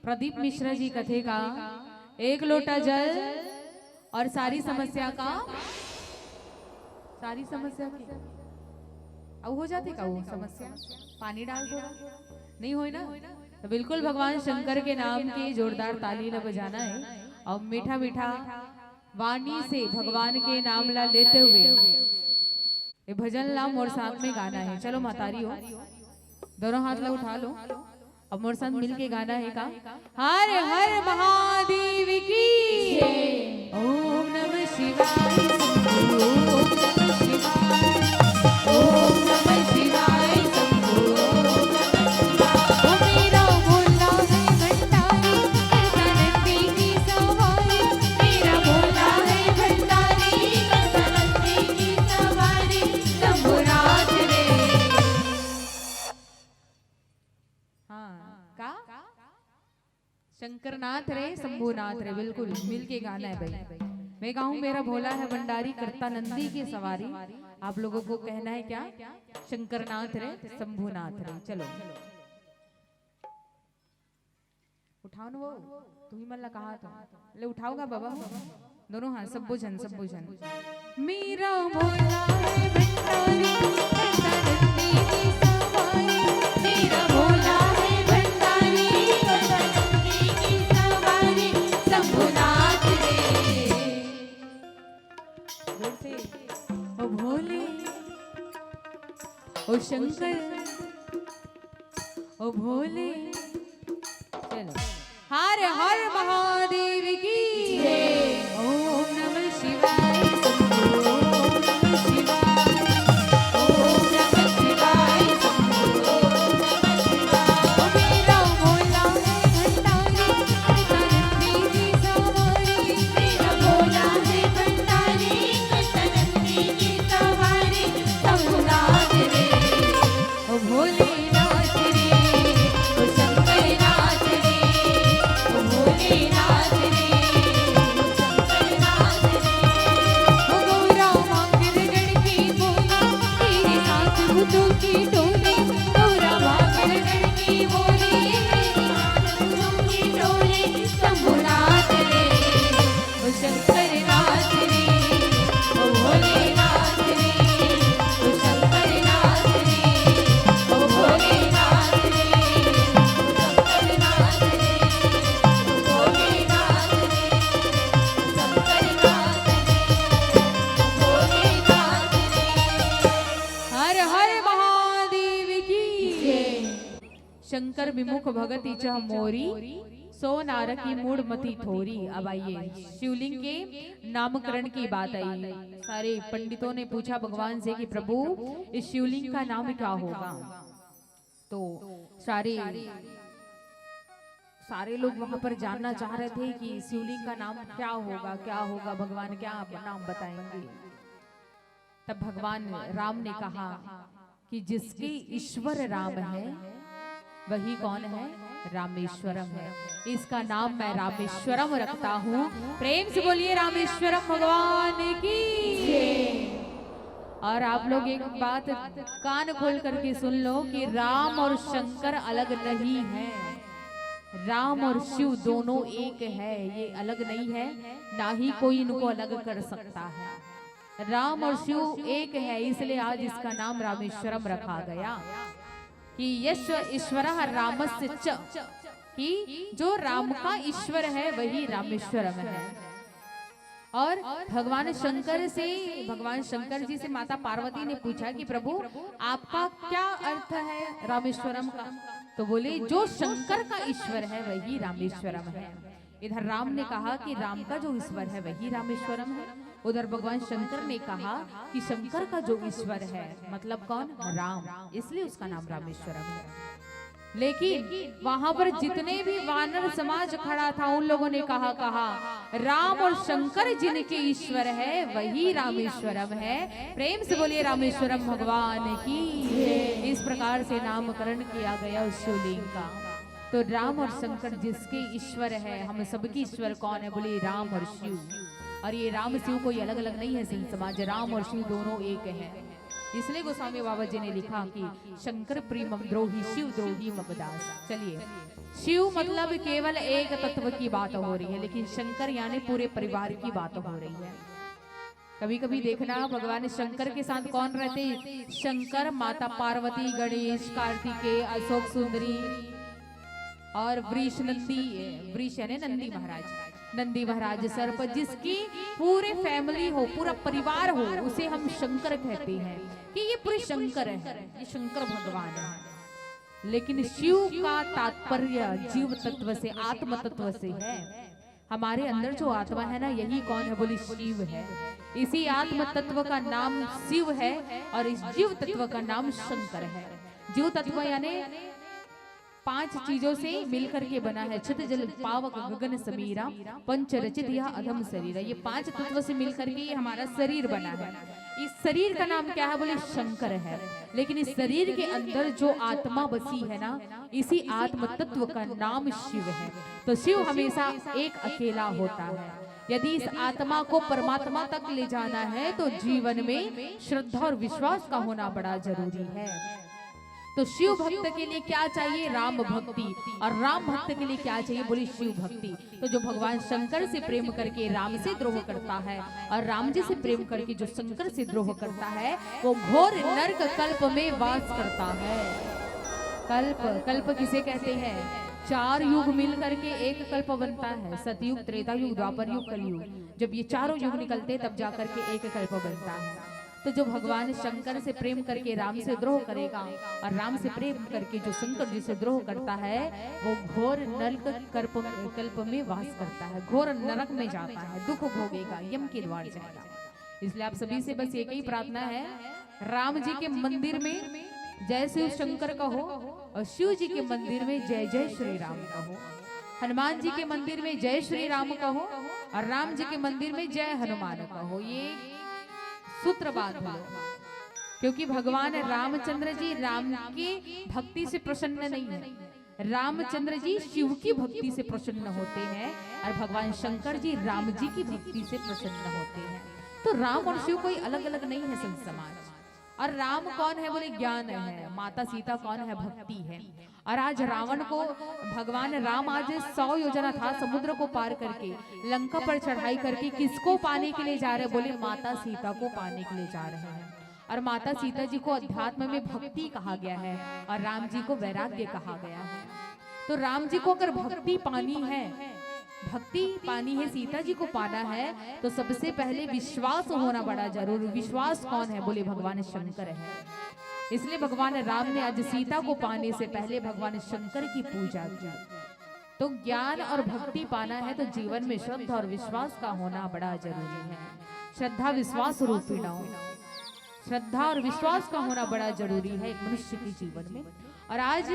प्रदीप मिश्रा जी कथेगा एक लोटा जल और सारी समस्या का अब हो जाते का वो समस्या पानी डाल दो नहीं हो ना। तो बिल्कुल भगवान शंकर के नाम की जोरदार ताली ला बजाना है और मीठा मीठा वाणी से भगवान के नाम ला लेते हुए ये भजन नाम और साथ में गाना है। चलो मातारी हो दोनों हाथ ला उठा लो अब मोर साथ मिल के गाना है का हर हर महादेव की ओम नमः शिवाय ओम नमः शिवाय शंभो ओ मेरा भोला है भंडारी नंदी की सवारी मेरा भोला है भंडारी नंदी की सवारी शंभुनाथ रे। का शंकरनाथ रे शंभुनाथ रे बिल्कुल मिल के गाना है भाई। मैं कहूँ मेरा भोला है भंडारी करता नंदी की सवारी आप लोगों को कहना है क्या शंकरनाथ रे शंभुनाथ रे। चलो उठाओ ना वो तू ही मल्ला कहा तो ले उठाओगा बाबा दोनों हाथ सब बुझन मेरा भोला है भंडारी करता नंदी की सवारी मेरा भोला है भंडारी करता नंदी की सवारी शंभुनाथ रे। जोर से ओ भोले ओ शंकर ओ भोले चलो हर हर महादेव की ओम नमः शिवाय शंभो ओम नमः शिवाय ओम नमः शिवाय शंभो ओम नमः शिवाय ओ मेरा भोला है भंडारी करता नंदी की सवारी मेरा भोला है भंडारी करता नंदी की सवारी शंभुनाथ रे ओ भोलेनाथ रे ओ शंकरनाथ रे ओ भोलेनाथ रे ओ शंकरनाथ रे ओ गौरा माँ गिरगढ़ की बोली तेरे साथ भूतों की टोली गौरा माँ गिरगढ़ की बोली तेरे साथ भूतों की टोली शंभुनाथ रे ओ शंकरनाथ रे ओ भोलेनाथ रे ओ शंकरनाथ रे ओ भोलेनाथ रे ओ शंकरनाथ रे ओ भोलेनाथ रे ओ शंकरनाथ रे ओ भोलेनाथ रे। हर हर महादेव की शंकर विमुख भगति चह मोरी सो नारक की मूड मति थोरी। अब आइए शिवलिंग के नामकरण की बात आई। सारे पंडितों ने पूछा भगवान से कि प्रभु इस शिवलिंग का नाम क्या होगा। तो सारे लोग वहां पर जानना चाह रहे थे कि शिवलिंग का नाम क्या होगा भगवान क्या नाम बताएंगे। तब भगवान राम ने कहा कि जिसके ईश्वर राम है वही कौन है रामेश्वरम है। इसका नाम मैं रामेश्वरम रखता हूँ। प्रेम से बोलिए रामेश्वरम भगवान की। और आप लोग एक बात कान खोल करके सुन लो कि राम और शंकर अलग नहीं है। राम और शिव दोनों एक है, ये अलग नहीं है, ना ही कोई इनको अलग कर सकता है। राम और शिव एक है, इसलिए आज इसका नाम रामेश्वरम रखा गया कि यश ईश्वर रामस्य च, कि जो राम का ईश्वर है वही रामेश्वरम है। और भगवान शंकर जी से माता पार्वती ने पूछा कि प्रभु आपका क्या अर्थ है रामेश्वरम का। तो बोले जो शंकर का ईश्वर है वही रामेश्वरम है। इधर राम ने कहा कि राम का जो ईश्वर है वही रामेश्वरम है। उधर भगवान शंकर ने कहा कि शंकर का जो ईश्वर है मतलब कौन, राम, इसलिए उसका नाम रामेश्वरम है। लेकिन वहां पर जितने भी वानर समाज खड़ा था उन लोगों ने कहा राम और शंकर जिनके ईश्वर है वही रामेश्वरम है। प्रेम से बोलिए रामेश्वरम भगवान की। इस प्रकार से नामकरण किया गया उस शिवलिंग का। तो राम और शंकर जिसके ईश्वर है, हम सबके ईश्वर कौन है, बोले राम और शिव। और ये राम शिव कोई अलग अलग नहीं है, सिंह समाज राम और शिव दोनों एक है। इसलिए गोस्वामी बाबा जी ने लिखा कि शंकर प्रेमम द्रोही शिव द्रोही ममदास। चलिए शिव मतलब केवल एक तत्व की बात हो रही है, लेकिन शंकर यानी पूरे परिवार की बात हो रही है। कभी कभी देखना भगवान शंकर के साथ कौन रहते, शंकर, माता पार्वती, गणेश, कार्तिकेय, अशोक सुंदरी और वृष नंदी, वृष यानी नंदी महाराज, नंदी महाराज सर्प, जिसकी पूरे फैमिली हो, पूरा परिवार हो, उसे हम शंकर कहते हैं कि ये पूरे शंकर है, ये शंकर भगवान है। लेकिन शिव का तात्पर्य जीव तत्व से, आत्म तत्व से है। हमारे अंदर जो आत्मा है ना, यही कौन है, बोली शिव है। इसी आत्म तत्व का नाम शिव है और इस जीव तत्व का नाम शंकर है। जीव तत्व यानी 5 चीजों से मिलकर के बना है, छित जल पावक गगन समीरा, पंच रचित यह अधम शरीर। ये 5 तत्व से मिलकर के ये हमारा शरीर बना है। इस शरीर का नाम क्या है, बोले शंकर है। लेकिन इस शरीर के अंदर जो आत्मा बसी है ना, इसी आत्म तत्व का नाम शिव है। तो शिव हमेशा एक अकेला होता है। यदि इस आत्मा को परमात्मा तक ले जाना है तो जीवन में श्रद्धा और विश्वास का होना बड़ा जरूरी है। तो शिव भक्त के लिए क्या चाहिए, राम भक्ति, और राम भक्त के लिए क्या चाहिए, बोली शिव भक्ति। तो जो भगवान शंकर से प्रेम करके राम से द्रोह करता है और राम जी से प्रेम करके जो शंकर से द्रोह करता है, वो घोर नरक कल्प में वास करता है। कल्प, कल्प किसे कहते हैं, 4 युग मिल करके एक कल्प बनता है। सतयुग, त्रेता युग, द्वापर युग, कलयुग। जब ये चारों युग निकलते तब जाकर के एक कल्प बनता है। तो जो भगवान शंकर से प्रेम करके राम से द्रोह करेगा और राम से प्रेम करके जो शंकर जी से द्रोह करता है, वो घोर नरक कल्प में वास करता है, घोर नरक में जाता है, दुख भोगेगा, यम के द्वार जाएगा। इसलिए आप सभी से बस एक ही प्रार्थना है, राम जी के मंदिर में जय शिव शंकर कहो और शिव जी के मंदिर में जय जय श्री राम कहो। हनुमान जी के मंदिर में जय श्री राम कहो और राम जी के मंदिर में जय हनुमान कहो। ये सूत्र बात है, क्योंकि भगवान रामचंद्र जी राम की भक्ति से प्रसन्न नहीं है, रामचंद्र जी शिव की भक्ति से प्रसन्न होते हैं और भगवान शंकर जी राम जी की भक्ति से प्रसन्न होते हैं। तो राम और शिव कोई अलग अलग नहीं है संत समाज। और राम कौन है, बोले ज्ञान है। माता सीता कौन है, भक्ति है। और आज रावण को भगवान राम आज 100 योजना था समुद्र को पार करके लंका पर चढ़ाई करके किसको पाने के लिए जा रहे, बोले माता सीता को पाने के लिए जा रहे हैं। और माता सीता जी को अध्यात्म में भक्ति कहा गया है और राम जी को वैराग्य कहा गया है। तो राम जी को अगर भक्ति पानी है, भक्ति पानी है, सीता जी को पाना है, तो सबसे पहले विश्वास होना बड़ा जरूरी। विश्वास कौन है, बोले भगवान शंकर है। इसलिए भगवान राम ने आज सीता को पाने से पहले भगवान शंकर की पूजा की। तो ज्ञान और भक्ति पाना है तो जीवन में श्रद्धा और विश्वास का होना बड़ा जरूरी है। श्रद्धा विश्वास रूपिणा, श्रद्धा और विश्वास का होना बड़ा जरूरी है एक मनुष्य के जीवन में। और आज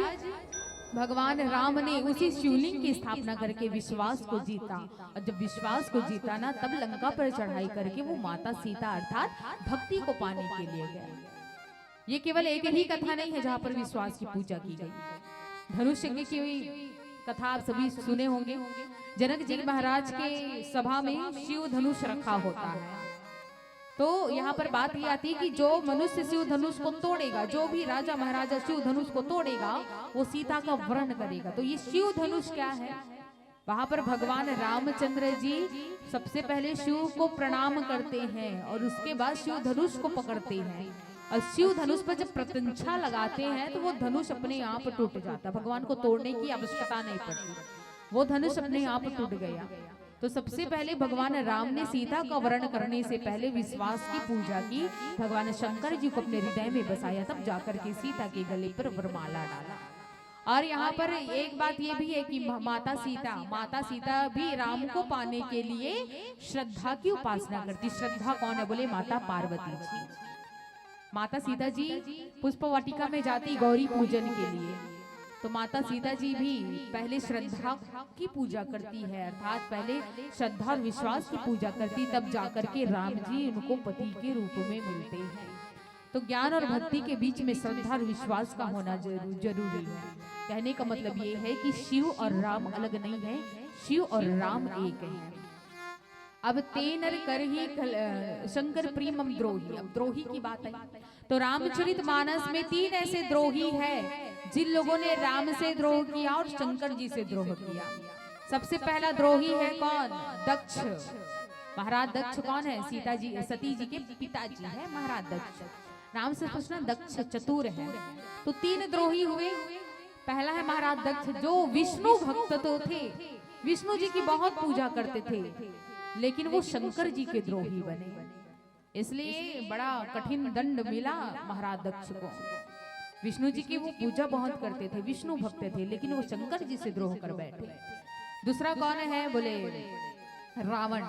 भगवान राम ने उसी शिवलिंग की स्थापना करके विश्वास को जीता। और जब विश्वास को जीता ना, तब लंका पर चढ़ाई करके वो माता सीता अर्थात भक्ति को पाने के लिए गए। ये केवल एक ही कथा नहीं है जहाँ पर विश्वास की पूजा की गई। धनुष यज्ञ की कथा आप सभी सुने होंगे। जनक जी महाराज के सभा में शिव धनुष रखा होता है। तो यहाँ पर बात ये आती है कि जो मनुष्य शिव धनुष को तोड़ेगा, जो भी राजा महाराजा शिव धनुष को तोड़ेगा, वो सीता का वर्ण करेगा। तो ये शिव धनुष क्या है, वहां पर भगवान रामचंद्र जी सबसे पहले शिव को प्रणाम करते हैं और उसके बाद शिव धनुष को पकड़ते हैं। और शिव धनुष पर जब प्रत्यंछा लगाते हैं तो वो धनुष अपने आप टूट जाता। भगवान को तोड़ने की आवश्यकता नहीं पड़ती, वो धनुष अपने आप टूट गया। तो सबसे पहले भगवान राम ने सीता का वर्ण करने से पहले विश्वास की पूजा की, भगवान शंकर जी को अपने हृदय में बसाया, तब जाकर के सीता के गले पर वरमाला डाला। और यहाँ पर एक बात ये भी है कि माता सीता भी राम को पाने के लिए श्रद्धा की उपासना करती। श्रद्धा कौन है, बोले माता पार्वती जी। माता सीता जी पुष्प वाटिका में जाती गौरी पूजन के लिए, तो माता सीता जी भी पहले श्रद्धा की पूजा करती है, अर्थात पहले श्रद्धा और विश्वास की पूजा करती, तब जाकर के राम जी उनको पति के रूप में मिलते हैं। तो ज्ञान और भक्ति के बीच में श्रद्धा और विश्वास का होना जरूरी है। कहने का मतलब ये है कि शिव और राम अलग नहीं है, शिव और राम एक है। अब तेनर कर ही शंकर प्रीमम द्रोही। अब द्रोही की बात है तो रामचरितमानस में 3 ऐसे द्रोही है जिन लोगों ने राम से द्रोह किया और शंकर जी से द्रोह किया। सबसे पहला द्रोही है कौन? दक्ष। महाराज दक्ष कौन है? सीता जी सती जी के पिताजी है महाराज दक्ष। राम से पूछना दक्ष चतुर है। तो 3 द्रोही हुए। पहला है महाराज दक्ष जो विष्णु भक्त तो थे, विष्णु जी की बहुत पूजा करते थे, लेकिन वो शंकर जी के द्रोही बने, इसलिए बड़ा कठिन दंड मिला महाराज दक्ष को। विष्णु जी की वो पूजा बहुत करते थे, विष्णु भक्त थे, लेकिन वो शंकर जी से द्रोह कर बैठे। दूसरा कौन है? बोले रावण।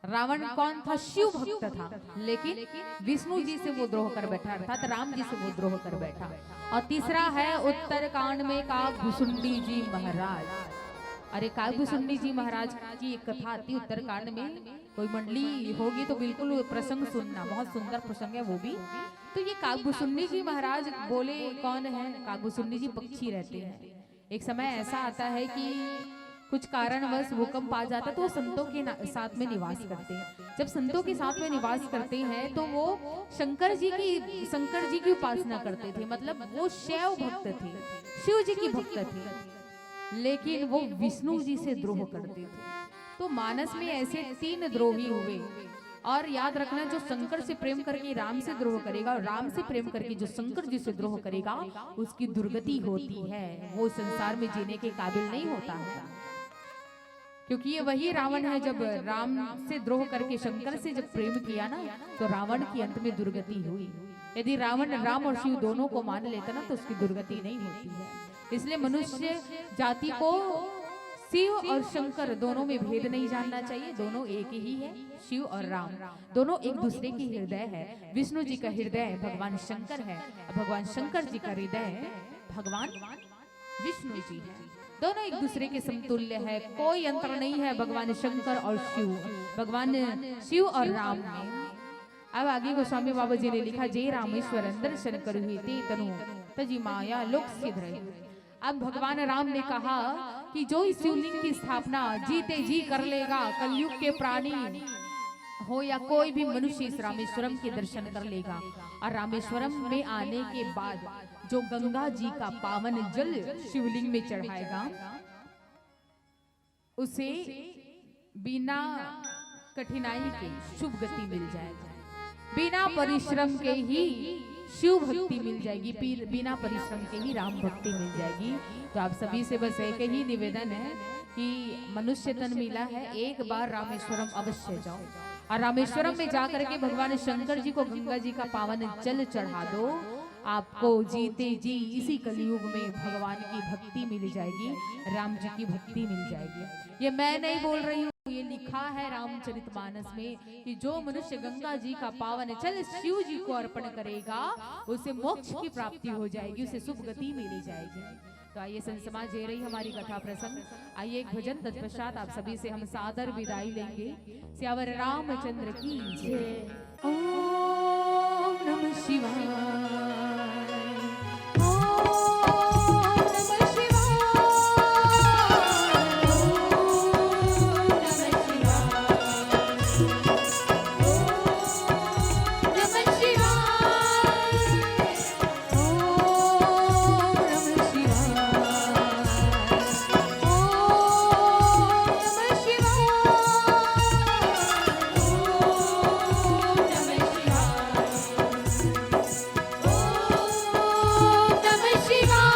रावण कौन था? शिव भक्त था, लेकिन विष्णु जी से वो द्रोह कर बैठा, अर्थात राम जी से वो द्रोह कर बैठा। और तीसरा है उत्तरकांड में काकभुसुंडी जी महाराज। अरे काकभुसुंडी जी महाराज की एक कथा आती उत्तरकांड में, कोई मंडली होगी तो बिल्कुल प्रसंग सुनना, बहुत सुंदर प्रसंग है वो भी। तो ये काकभुसुंडी जी महाराज बोले कौन है? काकभुसुंडी जी पक्षी रहते हैं। एक समय ऐसा आता है कि कुछ कारणवश भूकंप आ जाता है तो वो संतों के साथ में निवास करते हैं। जब संतों के साथ में निवास करते हैं तो वो शंकर जी की उपासना करते थे, मतलब वो शैव भक्त थे, शिव जी की भक्त थे, लेकिन वो विष्णु जी से द्रोह करते थे। तो मानस में ऐसे 3 द्रोही हुए। और याद रखना, जो शंकर से प्रेम करके राम से द्रोह करेगा और राम से प्रेम करके जो शंकर जी से द्रोह करेगा उसकी दुर्गति होती है, वो संसार में जीने के काबिल नहीं होता है। क्योंकि ये वही रावण है, जब राम से द्रोह करके शंकर से जब प्रेम किया ना तो रावण की अंत में दुर्गति हुई। यदि रावण राम और शिव दोनों को मान लेता ना तो उसकी दुर्गति नहीं होती है। इसलिए मनुष्य जाति को शिव और शंकर दोनों में भेद नहीं जानना चाहिए, दोनों एक ही है। शिव और राम दोनों एक दूसरे की हृदय है। विष्णु जी का हृदय भगवान शंकर है, भगवान शंकर जी का हृदय भगवान विष्णु जी है। दोनों एक दूसरे के समतुल्य है, कोई अंतर नहीं है भगवान शंकर और शिव, भगवान शिव और राम में। अब आगे गोस्वामी बाबा जी ने लिखा, जय रामेश्वर दर्शन करुहि ते तनु तजी माया लोक सिद्ध रहे। अब भगवान राम ने कहा कि जो इस शिवलिंग की स्थापना जीते जी कर लेगा, कलयुग के प्राणी हो या कोई भी मनुष्य इस रामेश्वरम के दर्शन कर लेगा। और रामेश्वरम में आने के बाद जो गंगा जी का पावन जल शिवलिंग में चढ़ाएगा उसे बिना कठिनाई के शुभ गति मिल जाएगी, बिना परिश्रम के ही शिव भक्ति मिल जाएगी, बिना परिश्रम के ही राम भक्ति मिल जाएगी। तो आप सभी से बस एक ही निवेदन है कि मनुष्य तन मिला है, एक बार रामेश्वरम अवश्य जाओ और रामेश्वरम में जाकर के भगवान शंकर जी को गंगा जी का पावन जल चढ़ा दो। आपको जीते जी इसी कलयुग में भगवान की भक्ति मिल जाएगी, राम जी की भक्ति मिल जाएगी। ये मैं नहीं बोल रही हूँ, ये लिखा है रामचरितमानस में कि जो मनुष्य गंगा जी का पावन जल शिव जी को अर्पण करेगा उसे मोक्ष की प्राप्ति हो जाएगी, उसे शुभ गति मिल जाएगी। तो आइए संत समाज दे रही हमारी कथा प्रसंग। आइए एक भजन, तत्पश्चात आप सभी से हम सादर विदाई लेंगे। सियावर रामचंद्र की जय। ओम नमः शिवाय। Shiva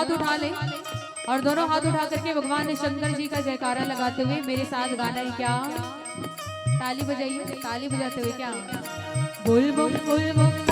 हाथ उठा ले और दोनों हाथ उठा करके भगवान शंकर जी का जयकारा लगाते हुए मेरे साथ गाना है क्या, ताली बजाइए, ताली बजाते हुए क्या, बुल बुम